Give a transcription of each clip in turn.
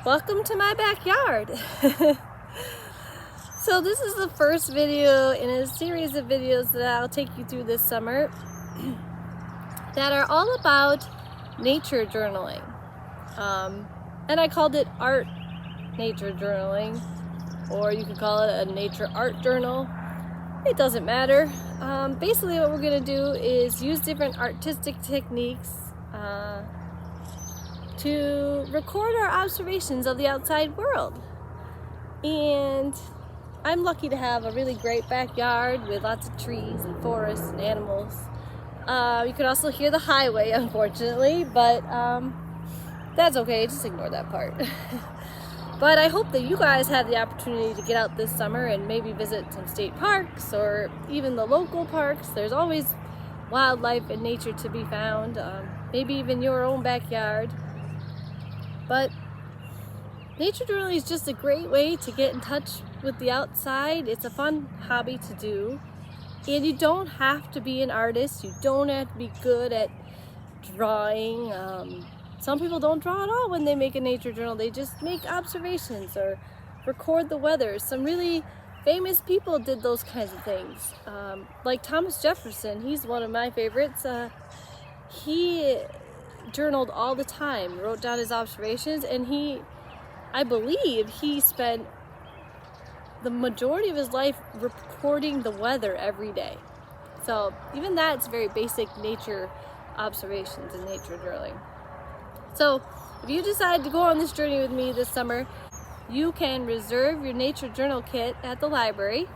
Welcome to my backyard. So this is the first video in a series of videos that I'll take you through this summer that are all about nature journaling. And I called it art nature journaling, or you could call it a nature art journal. It doesn't matter. Basically what we're going to do is use different artistic techniques to record our observations of the outside world. And I'm lucky to have a really great backyard with lots of trees and forests and animals. You could also hear the highway, unfortunately, but that's okay, just ignore that part. But I hope that you guys have the opportunity to get out this summer and maybe visit some state parks or even the local parks. There's always wildlife and nature to be found, maybe even your own backyard. But nature journaling is just a great way to get in touch with the outside. It's a fun hobby to do. And you don't have to be an artist. You don't have to be good at drawing. Some people don't draw at all when they make a nature journal. They just make observations or record the weather. Some really famous people did those kinds of things. Like Thomas Jefferson, he's one of my favorites. He journaled all the time, wrote down his observations, and I believe he spent the majority of his life recording the weather every day. So even that's very basic nature observations and nature journaling. So if you decide to go on this journey with me this summer, you can reserve your nature journal kit at the library.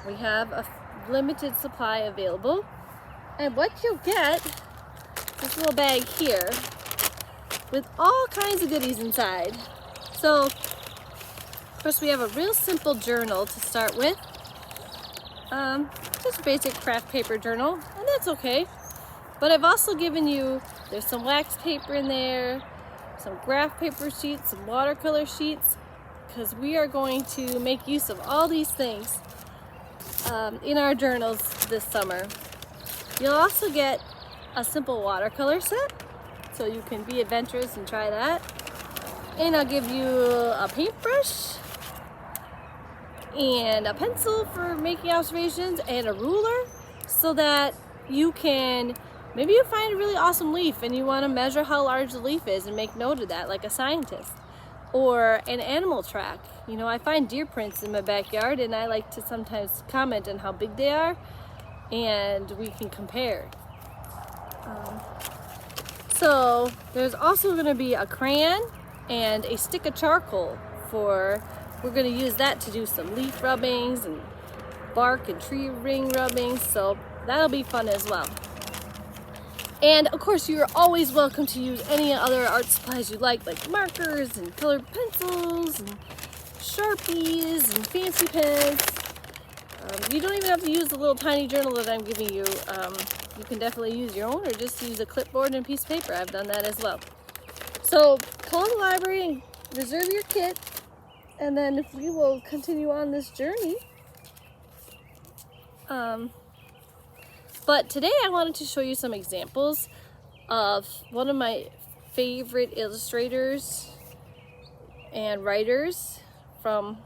We have a limited supply available, and what you'll get, this little bag here with all kinds of goodies inside. So first we have a real simple journal to start with, just a basic craft paper journal, and that's okay. But I've also given you, there's some wax paper in there, some graph paper sheets, some watercolor sheets, because we are going to make use of all these things in our journals this summer. You'll also get a simple watercolor set, so you can be adventurous and try that. And I'll give you a paintbrush and a pencil for making observations and a ruler, so that you can, maybe you find a really awesome leaf and you want to measure how large the leaf is and make note of that like a scientist. Or an animal track. You know, I find deer prints in my backyard and I like to sometimes comment on how big they are, and we can compare. So there's also going to be a crayon and a stick of charcoal we're going to use that to do some leaf rubbings and bark and tree ring rubbings, so that'll be fun as well. And of course you're always welcome to use any other art supplies you like markers and colored pencils and Sharpies and fancy pens. You don't even have to use the little tiny journal that I'm giving you. You can definitely use your own, or just use a clipboard and a piece of paper. I've done that as well. So call the library and reserve your kit, and then we will continue on this journey. But today I wanted to show you some examples of one of my favorite illustrators and writers from,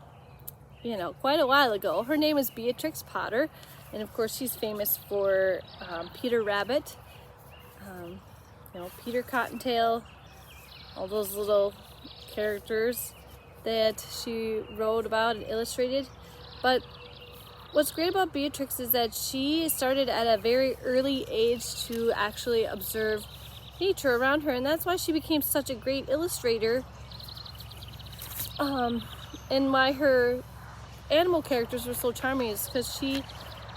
quite a while ago. Her name is Beatrix Potter, and of course she's famous for Peter Rabbit, Peter Cottontail, all those little characters that she wrote about and illustrated. But what's great about Beatrix is that she started at a very early age to actually observe nature around her, and that's why she became such a great illustrator, and why her animal characters were so charming is because she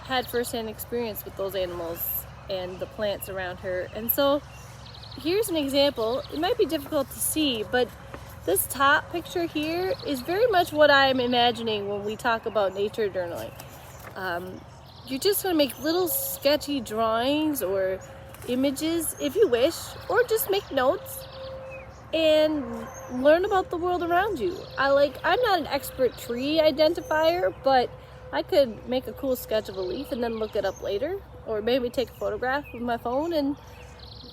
had first-hand experience with those animals and the plants around her. And so here's an example. It might be difficult to see, but this top picture here is very much what I'm imagining when we talk about nature journaling. You're just going to make little sketchy drawings or images if you wish, or just make notes and learn about the world around you. I'm not an expert tree identifier, but I could make a cool sketch of a leaf and then look it up later, or maybe take a photograph with my phone and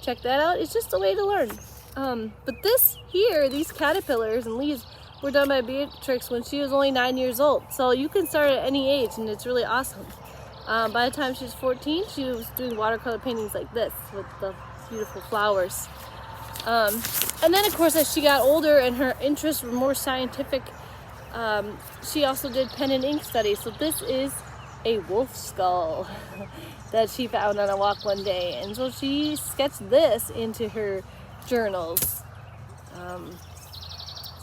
check that out. It's just a way to learn. But this here, these caterpillars and leaves were done by Beatrix when she was only 9 years old. So you can start at any age, and it's really awesome. By the time she was 14, she was doing watercolor paintings like this with the beautiful flowers. And then, of course, as she got older and her interests were more scientific, she also did pen and ink studies. So this is a wolf skull that she found on a walk one day, and so she sketched this into her journals.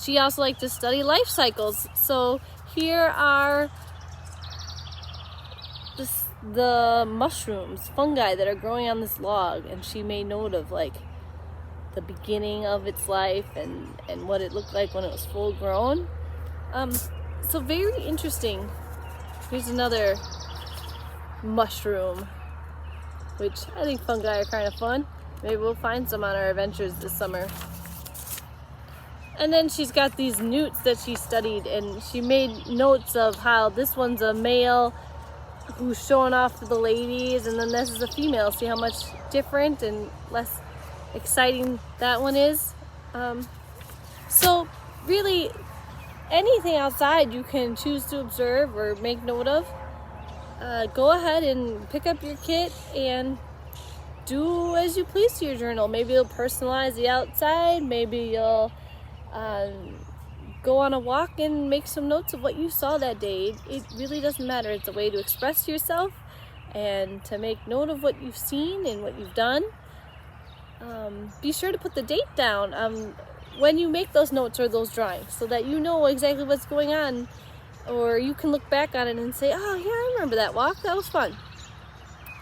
She also liked to study life cycles. So here are the mushrooms, fungi that are growing on this log, and she made note of like the beginning of its life and what it looked like when it was full grown. So very interesting. Here's another mushroom, which I think fungi are kind of fun. Maybe we'll find some on our adventures this summer. And then she's got these newts that she studied, and she made notes of how this one's a male who's showing off to the ladies, and then this is a female. See how much different and less exciting that one is. So really, anything outside you can choose to observe or make note of. Go ahead and pick up your kit and do as you please to your journal. Maybe you'll personalize the outside. Maybe you'll go on a walk and make some notes of what you saw that day. It really doesn't matter. It's a way to express yourself and to make note of what you've seen and what you've done. Be sure to put the date down when you make those notes or those drawings, so that you know exactly what's going on, or you can look back on it and say, oh yeah, I remember that walk, that was fun.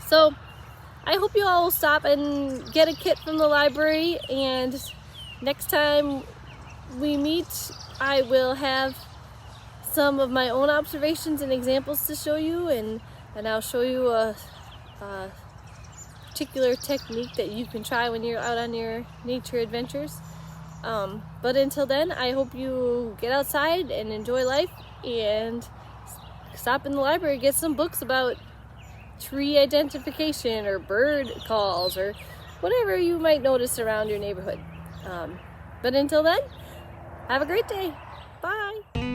So I hope you all will stop and get a kit from the library, and next time we meet I will have some of my own observations and examples to show you, and I'll show you a particular technique that you can try when you're out on your nature adventures. But until then, I hope you get outside and enjoy life, and stop in the library, get some books about tree identification or bird calls or whatever you might notice around your neighborhood. But until then, have a great day. Bye.